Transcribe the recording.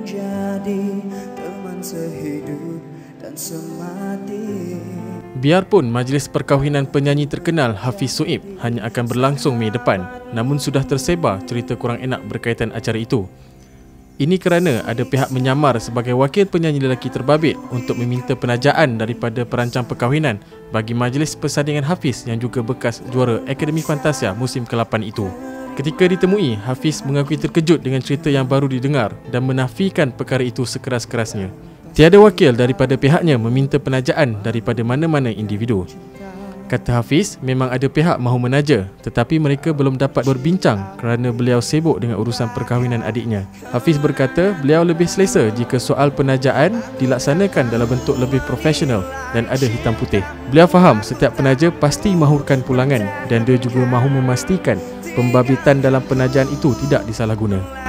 menjadi teman sehidup dan semati. Biarpun majlis perkahwinan penyanyi terkenal Hafiz Soeb hanya akan berlangsung Mei depan, namun sudah tersebar cerita kurang enak berkaitan acara itu. Ini kerana ada pihak menyamar sebagai wakil penyanyi lelaki terbabit untuk meminta penajaan daripada perancang perkahwinan bagi majlis persandingan Hafiz yang juga bekas juara Akademi Fantasia musim ke-8 itu. Ketika ditemui, Hafiz mengakui terkejut dengan cerita yang baru didengar dan menafikan perkara itu sekeras-kerasnya. Tiada wakil daripada pihaknya meminta penajaan daripada mana-mana individu. Kata Hafiz, memang ada pihak mahu menaja, tetapi mereka belum dapat berbincang kerana beliau sibuk dengan urusan perkahwinan adiknya. Hafiz berkata beliau lebih selesa jika soal penajaan dilaksanakan dalam bentuk lebih profesional dan ada hitam putih. Beliau faham setiap penaja pasti mahukan pulangan dan dia juga mahu memastikan pembabitan dalam penajaan itu tidak disalahguna.